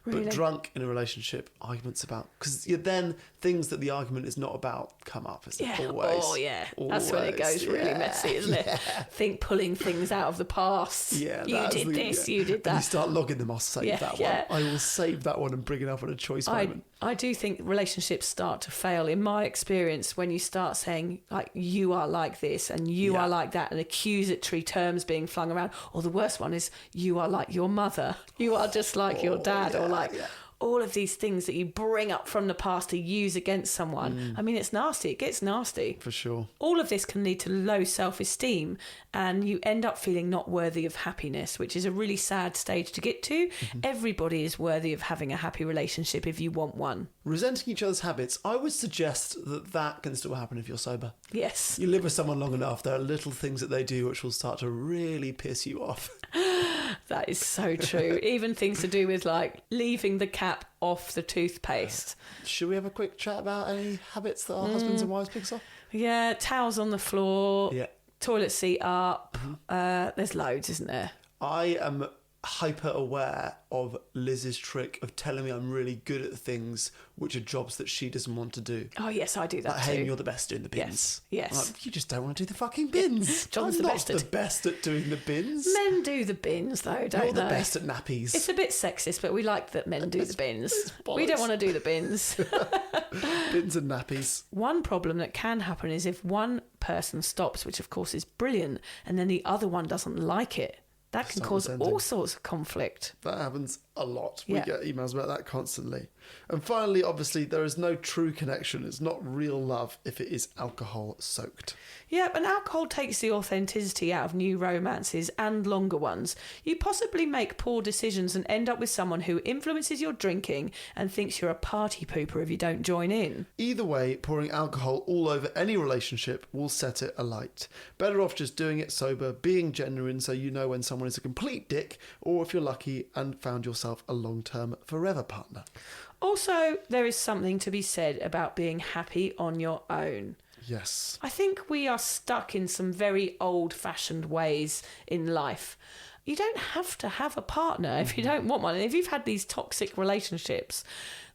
Really? But drunk in a relationship, arguments about... Because then things that the argument is not about come up. It's always. Oh, yeah. That's when it goes really messy, isn't it? Think pulling things out of the past. Yeah. You did this, you did that. And you start logging them. I'll save that one. I will save that one and bring it up on a choice moment. I do think relationships start to fail, in my experience, when you start saying, like, you are like this and you are like that, and accusatory terms being flung around. Or the worst one is, you are like your mother. You are just like your dad. Or like all of these things that you bring up from the past to use against someone. I mean, it's nasty. It gets nasty. For sure. All of this can lead to low self-esteem, and you end up feeling not worthy of happiness, which is a really sad stage to get to. Everybody is worthy of having a happy relationship if you want one. Resenting each other's habits, I would suggest that can still happen if you're sober. Yes. You live with someone long enough, there are little things that they do which will start to really piss you off. That is so true. Even things to do with, like, leaving the cap off the toothpaste. Should we have a quick chat about any habits that our husbands and wives pick us off? Yeah, towels on the floor, toilet seat up. There's loads, isn't there? I am hyper aware of Liz's trick of telling me I'm really good at things which are jobs that she doesn't want to do. Oh, yes, I do that like, too. hey, you're the best doing the bins. Yes. Like, you just don't want to do the fucking bins. John's I'm the not best the best at doing the bins. Men do the bins, though, don't You're they? the best at nappies. It's a bit sexist, but we like that men do the bins. We don't want to do the bins. Bins and nappies. One problem that can happen is if one person stops, which of course is brilliant, and then the other one doesn't like it. That can cause all sorts of conflict. That happens a lot. We get emails about that constantly. And finally, obviously, there is no true connection. It's not real love if it is alcohol soaked. Yeah, and alcohol takes the authenticity out of new romances and longer ones. You possibly make poor decisions and end up with someone who influences your drinking and thinks you're a party pooper if you don't join in. Either way, pouring alcohol all over any relationship will set it alight. Better off just doing it sober, being genuine so you know when someone is a complete dick, or if you're lucky and found yourself a long-term forever partner. Also, there is something to be said about being happy on your own. Yes. I think we are stuck in some very old-fashioned ways in life. You don't have to have a partner if you don't want one. And if you've had these toxic relationships,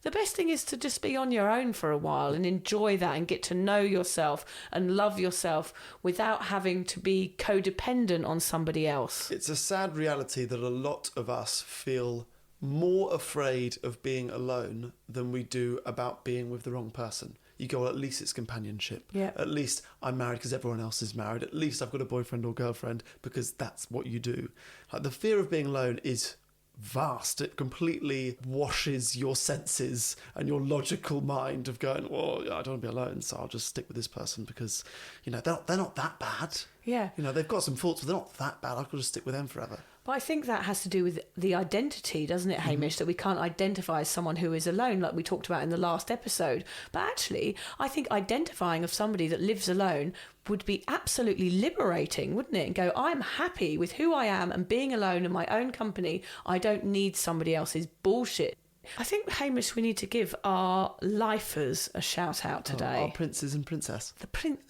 the best thing is to just be on your own for a while and enjoy that and get to know yourself and love yourself without having to be codependent on somebody else. It's a sad reality that a lot of us feel more afraid of being alone than we do about being with the wrong person. You go, well, at least it's companionship. Yeah. At least I'm married because everyone else is married. At least I've got a boyfriend or girlfriend because that's what you do. Like, the fear of being alone is vast. It completely washes your senses and your logical mind of going, well, I don't want to be alone, so I'll just stick with this person because, you know, they're not that bad. Yeah. You know, they've got some faults, but they're not that bad. I could just stick with them forever. But I think that has to do with the identity, doesn't it, Hamish? That we can't identify as someone who is alone, like we talked about in the last episode. But actually, I think identifying of somebody that lives alone would be absolutely liberating, wouldn't it? And go, I'm happy with who I am and being alone in my own company. I don't need somebody else's bullshit. I think, Hamish, we need to give our lifers a shout out today. Our princes and princess.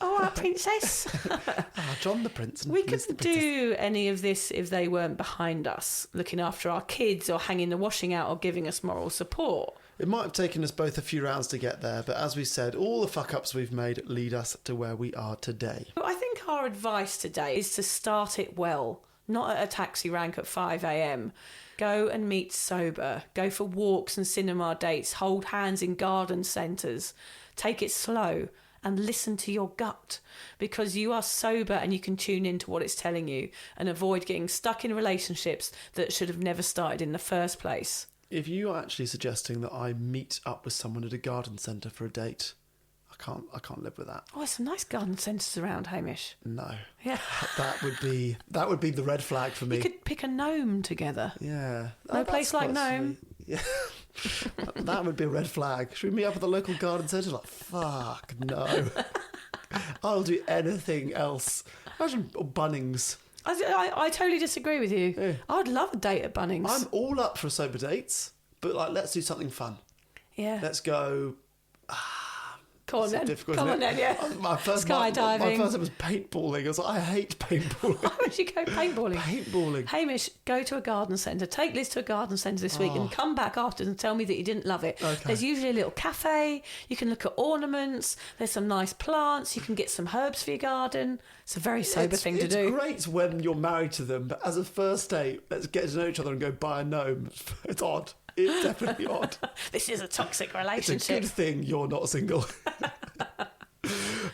Our princess. John the prince. And We Liz couldn't the princess. do any of this if they weren't behind us, looking after our kids or hanging the washing out or giving us moral support. It might have taken us both a few rounds to get there, but as we said, all the fuck-ups we've made lead us to where we are today. I think our advice today is to start it well, not at a taxi rank at 5 a.m. Go and meet sober. Go for walks and cinema dates. Hold hands in garden centres. Take it slow and listen to your gut, because you are sober and you can tune into what it's telling you and avoid getting stuck in relationships that should have never started in the first place. If you are actually suggesting that I meet up with someone at a garden centre for a date, I can't live with that. Oh, there's some nice garden centres around, Hamish. No. Yeah. That would be the red flag for me. You could pick a gnome together. Yeah. No place like quite Nome. sweet. Yeah. That would be a red flag. Should we meet up at the local garden centre? Like, fuck, no. I'll do anything else. Imagine Bunnings. I totally disagree with you. Yeah. I'd love a date at Bunnings. I'm all up for sober dates, but like, let's do something fun. Yeah. Let's go Come on So then. difficult, Come on isn't then, it? yeah. My first time was paintballing. I was like, I hate paintballing. Why would you go paintballing? Paintballing. Hamish, go to a garden centre. Take Liz to a garden centre this week and come back after and tell me that you didn't love it. Okay. There's usually a little cafe. You can look at ornaments. There's some nice plants. You can get some herbs for your garden. It's a very sober thing to do. It's great when you're married to them, but as a first date, let's get to know each other and go buy a gnome. It's odd. It's definitely odd. This is a toxic It's a relationship. good thing you're not single.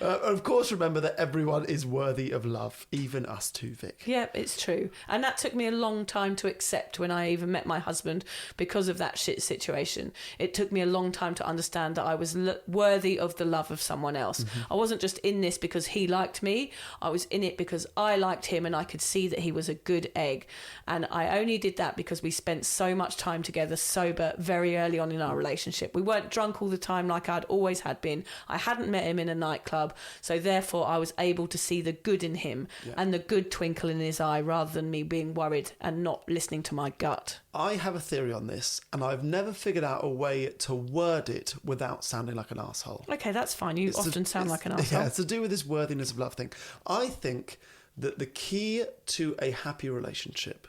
Of course, remember that everyone is worthy of love, even us too, Vic. Yeah, it's true. And that took me a long time to accept when I even met my husband because of that shit situation. It took me a long time to understand that I was worthy of the love of someone else. I wasn't just in this because he liked me. I was in it because I liked him and I could see that he was a good egg. And I only did that because we spent so much time together sober very early on in our relationship. We weren't drunk all the time like I'd always had been. I hadn't met him in a nightclub. So therefore I was able to see the good in him and the good twinkle in his eye rather than me being worried and not listening to my gut. I have a theory on this, and I've never figured out a way to word it without sounding like an asshole. Okay, that's fine. You often sound like an arsehole. Yeah, it's to do with this worthiness of love thing. I think that the key to a happy relationship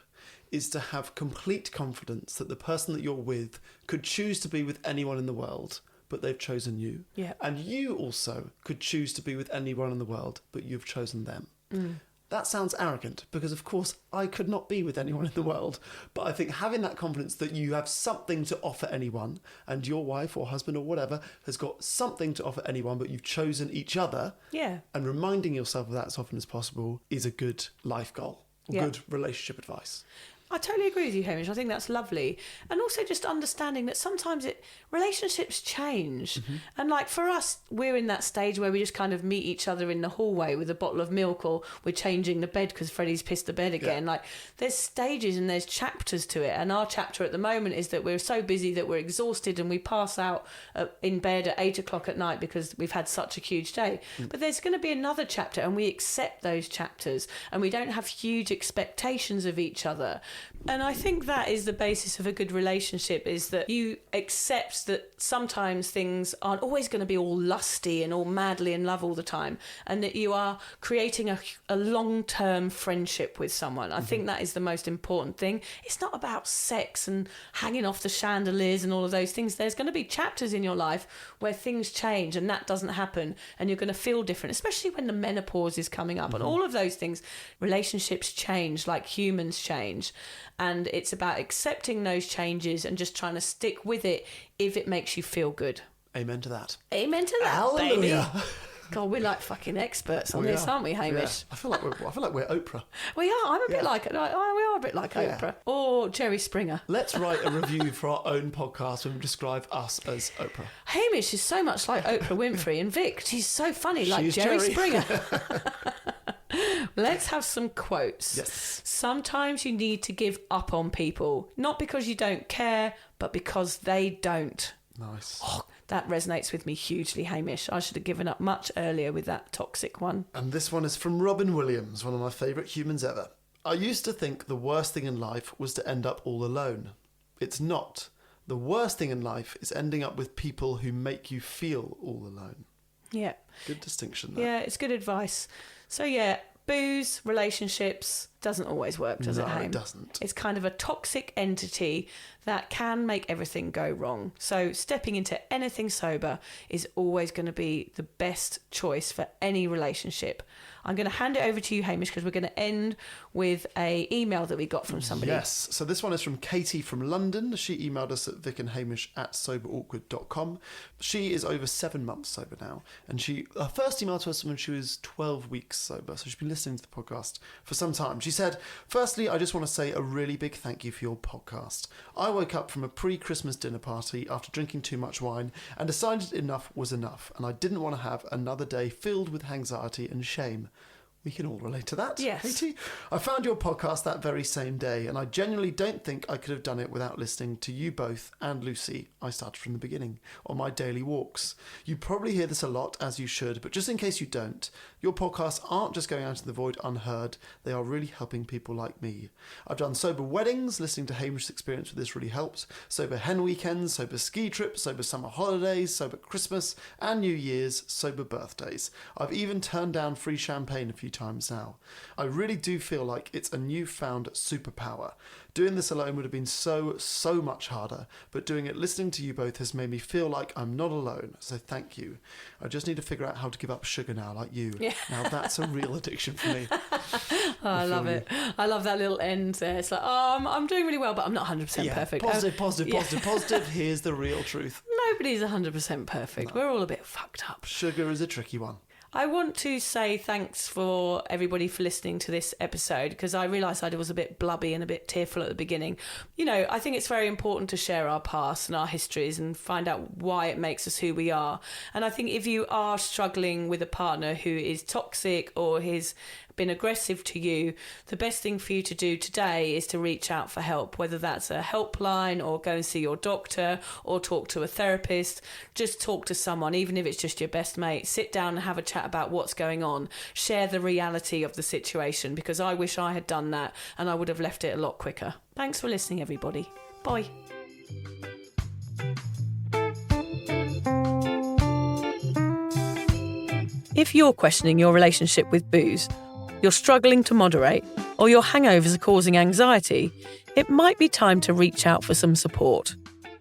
is to have complete confidence that the person that you're with could choose to be with anyone in the world, but they've chosen you. Yeah. And you also could choose to be with anyone in the world, but you've chosen them. That sounds arrogant because, of course, I could not be with anyone in the world. But I think having that confidence that you have something to offer anyone and your wife or husband or whatever has got something to offer anyone, but you've chosen each other. Yeah. And reminding yourself of that as often as possible is a good life goal or good relationship advice. I totally agree with you, Hamish. I think that's lovely. And also just understanding that sometimes relationships change. And like for us, we're in that stage where we just kind of meet each other in the hallway with a bottle of milk, or we're changing the bed because Freddie's pissed the bed again. Like there's stages and there's chapters to it. And our chapter at the moment is that we're so busy that we're exhausted and we pass out in bed at 8 o'clock at night because we've had such a huge day. But there's going to be another chapter and we accept those chapters and we don't have huge expectations of each other. And I think that is the basis of a good relationship, is that you accept that sometimes things aren't always going to be all lusty and all madly in love all the time, and that you are creating a long-term friendship with someone. I think that is the most important thing. It's not about sex and hanging off the chandeliers and all of those things. There's going to be chapters in your life where things change and that doesn't happen and you're going to feel different, especially when the menopause is coming up and all of those things. Relationships change like humans change. And it's about accepting those changes and just trying to stick with it if it makes you feel good. Amen to that. Amen to that, Hallelujah. baby. God, we're like fucking experts on this, aren't we, Hamish? Yeah. I feel like we're Oprah. We are. I'm a bit like we are a bit like Oprah or Jerry Springer. Let's write a review for our own podcast and describe us as Oprah. Hamish is so much like Oprah Winfrey, and Vic, she's so funny, like She's Jerry Jerry. Springer. Let's have some quotes. Yes. Sometimes you need to give up on people, not because you don't care, but because they don't. Nice. Oh, that resonates with me hugely, Hamish. I should have given up much earlier with that toxic one. And this one is from Robin Williams, one of my favourite humans ever. I used to think the worst thing in life was to end up all alone. It's not. The worst thing in life is ending up with people who make you feel all alone. Yeah. Good distinction there. Yeah, it's good advice. So yeah, booze, relationships, doesn't always work, does it, No, Haim? it doesn't. It's kind of a toxic entity that can make everything go wrong. So stepping into anything sober is always going to be the best choice for any relationship. I'm going to hand it over to you, Hamish, because we're going to end with a email that we got from somebody. Yes, so this one is from Katie from London. She emailed us at vicandhamish@soberawkward.com. She is over 7 months sober now, and her first email to us when she was 12 weeks sober, so she's been listening to the podcast for some time. She said, firstly, I just want to say a really big thank you for your podcast. I woke up from a pre-Christmas dinner party after drinking too much wine and decided enough was enough, and I didn't want to have another day filled with anxiety and shame. We can all relate to that. Yes. Katie. I found your podcast that very same day, and I genuinely don't think I could have done it without listening to you both and Lucy. I started from the beginning, on my daily walks. You probably hear this a lot, as you should, but just in case you don't, your podcasts aren't just going out in the void unheard, they are really helping people like me. I've done sober weddings, listening to Hamish's experience with this really helped, sober hen weekends, sober ski trips, sober summer holidays, sober Christmas and New Year's, sober birthdays. I've even turned down free champagne a few times now. I really do feel like it's a newfound superpower. Doing this alone would have been so much harder, but doing it listening to you both has made me feel like I'm not alone, so thank you. I just need to figure out how to give up sugar now, like you. Yeah. Now that's a real addiction for me. I love it. I love that little end there. It's like, I'm doing really well, but I'm not 100% perfect. Positive. Here's the real truth. Nobody's 100% perfect. We're all a bit fucked up. Sugar is a tricky one. I want to say thanks for everybody for listening to this episode, because I realised I was a bit blubby and a bit tearful at the beginning. You know, I think it's very important to share our past and our histories and find out why it makes us who we are. And I think if you are struggling with a partner who is toxic or has been aggressive to you, the best thing for you to do today is to reach out for help, whether that's a helpline or go and see your doctor or talk to a therapist. Just talk to someone, even if it's just your best mate. Sit down and have a chat about what's going on. Share the reality of the situation, because I wish I had done that and I would have left it a lot quicker. Thanks for listening, everybody. Bye. If you're questioning your relationship with booze, you're struggling to moderate, or your hangovers are causing anxiety, it might be time to reach out for some support.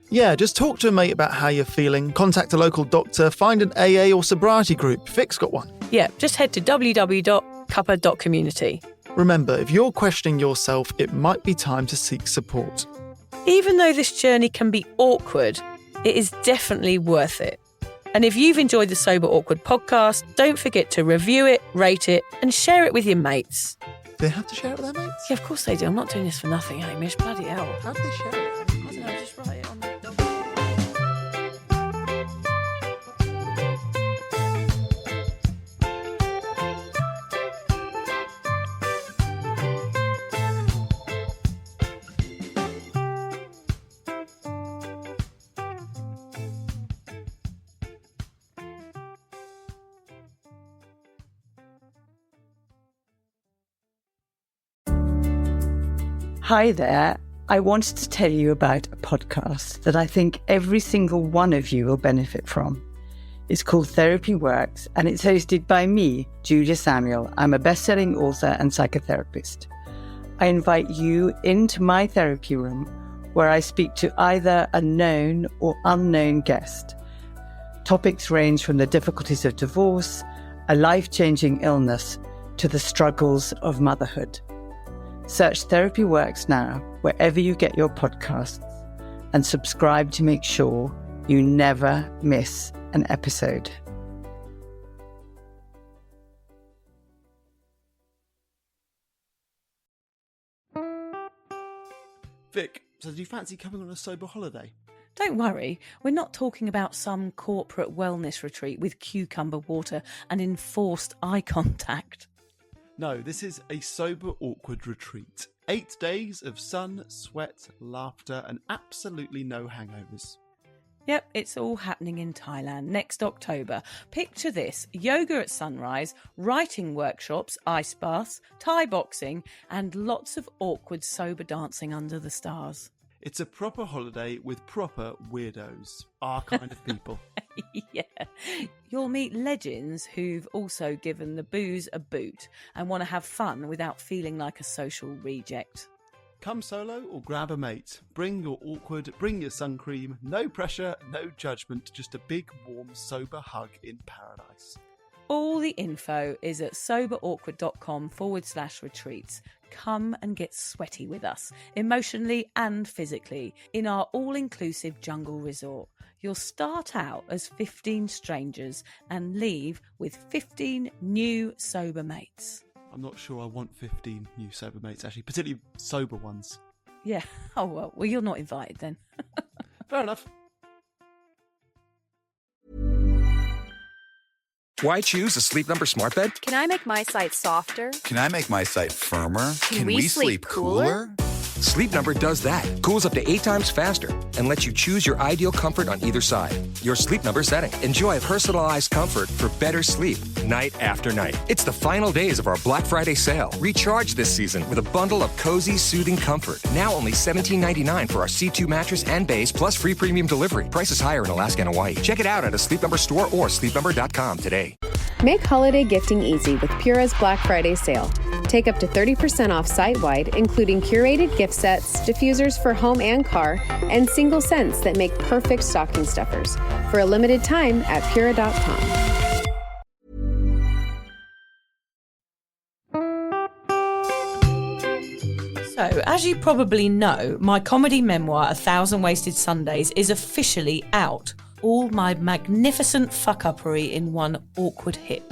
Yeah, just talk to a mate about how you're feeling, contact a local doctor, find an AA or sobriety group. Vic's got one. Yeah, just head to www.cuppa.community. Remember, if you're questioning yourself, it might be time to seek support. Even though this journey can be awkward, it is definitely worth it. And if you've enjoyed the Sober Awkward podcast, don't forget to review it, rate it, and share it with your mates. Do they have to share it with their mates? Yeah, of course they do. I'm not doing this for nothing, Hamish. Bloody hell. How do they share it? I don't know, just write it on the document. Hi there. I wanted to tell you about a podcast that I think every single one of you will benefit from. It's called Therapy Works, and it's hosted by me, Julia Samuel. I'm a best-selling author and psychotherapist. I invite you into my therapy room, where I speak to either a known or unknown guest. Topics range from the difficulties of divorce, a life-changing illness, to the struggles of motherhood. Search Therapy Works now, wherever you get your podcasts, and subscribe to make sure you never miss an episode. Vic, so do you fancy coming on a sober holiday? Don't worry, we're not talking about some corporate wellness retreat with cucumber water and enforced eye contact. No, this is a sober awkward retreat. 8 days of sun, sweat, laughter, and absolutely no hangovers. Yep, it's all happening in Thailand next October. Picture this: yoga at sunrise, writing workshops, ice baths, Thai boxing, and lots of awkward sober dancing under the stars. It's a proper holiday with proper weirdos. Our kind of people. Yeah. You'll meet legends who've also given the booze a boot and want to have fun without feeling like a social reject. Come solo or grab a mate. Bring your awkward, bring your sun cream. No pressure, no judgment, just a big, warm, sober hug in paradise. All the info is at soberawkward.com/retreats. Come and get sweaty with us, emotionally and physically, in our all-inclusive jungle resort. You'll start out as 15 strangers and leave with 15 new sober mates. I'm not sure I want 15 new sober mates, actually, particularly sober ones. Yeah. Oh, well, you're not invited then. Fair enough. Why choose a Sleep Number smart bed? Can I make my site softer? Can I make my site firmer? Can we sleep cooler? Sleep Number does that. Cools up to 8 times faster and lets you choose your ideal comfort on either side. Your Sleep Number setting. Enjoy personalized comfort for better sleep night after night. It's the final days of our Black Friday sale. Recharge this season with a bundle of cozy, soothing comfort. Now only $17.99 for our C2 mattress and base, plus free premium delivery. Prices higher in Alaska and Hawaii. Check it out at a Sleep Number store or sleepnumber.com today. Make holiday gifting easy with Pura's Black Friday sale. Take up to 30% off site-wide, including curated gift sets, diffusers for home and car, and single scents that make perfect stocking stuffers. For a limited time at Pura.com. So, as you probably know, my comedy memoir, 1,000 Wasted Sundays, is officially out. All my magnificent fuck-uppery in one awkward hit.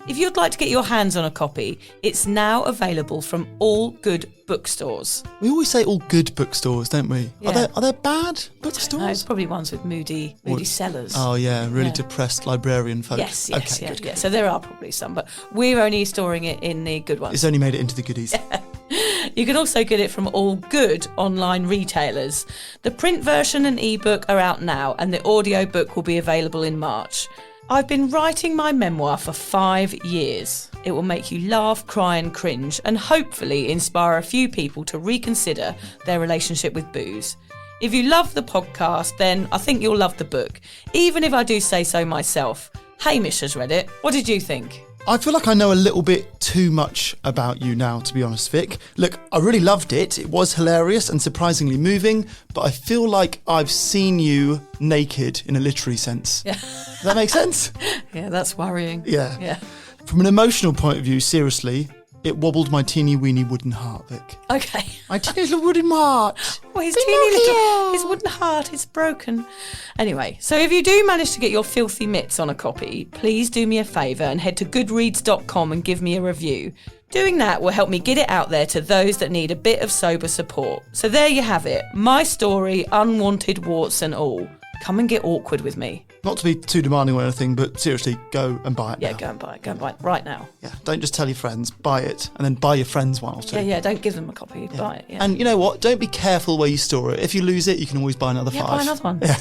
If you'd like to get your hands on a copy, it's now available from all good bookstores. We always say all good bookstores, don't we? Yeah. Are there bad bookstores? No, it's probably ones with moody sellers. Oh yeah, really Yeah. depressed librarian folk. Yes, Okay, yeah, good. yeah. So there are probably some, but we're only storing it in the good ones. It's only made it into the goodies. You can also get it from all good online retailers. The print version and ebook are out now, and the audiobook will be available in March. I've been writing my memoir for 5 years. It will make you laugh, cry and cringe, and hopefully inspire a few people to reconsider their relationship with booze. If you love the podcast, then I think you'll love the book, even if I do say so myself. Hamish has read it. What did you think? I feel like I know a little bit too much about you now, to be honest, Vic. Look, I really loved it. It was hilarious and surprisingly moving, but I feel like I've seen you naked in a literary sense. Yeah. Does that make sense? Yeah, that's worrying. Yeah. Yeah. From an emotional point of view, seriously, it wobbled my teeny weeny wooden heart, Vic. Okay. My teeny little wooden heart. Well, his teeny little, his wooden heart is broken. Anyway, so if you do manage to get your filthy mitts on a copy, please do me a favour and head to goodreads.com and give me a review. Doing that will help me get it out there to those that need a bit of sober support. So there you have it. My story, unwanted warts and all. Come and get awkward with me. Not to be too demanding or anything, but seriously, go and buy it Yeah, now. go and buy it. Go and buy it right now. Yeah, don't just tell your friends, buy it, and then buy your friends one or two. Yeah, don't give them a copy. Buy it, yeah. And you know what? Don't be careful where you store it. If you lose it, you can always buy another 5. Buy another one. Yeah.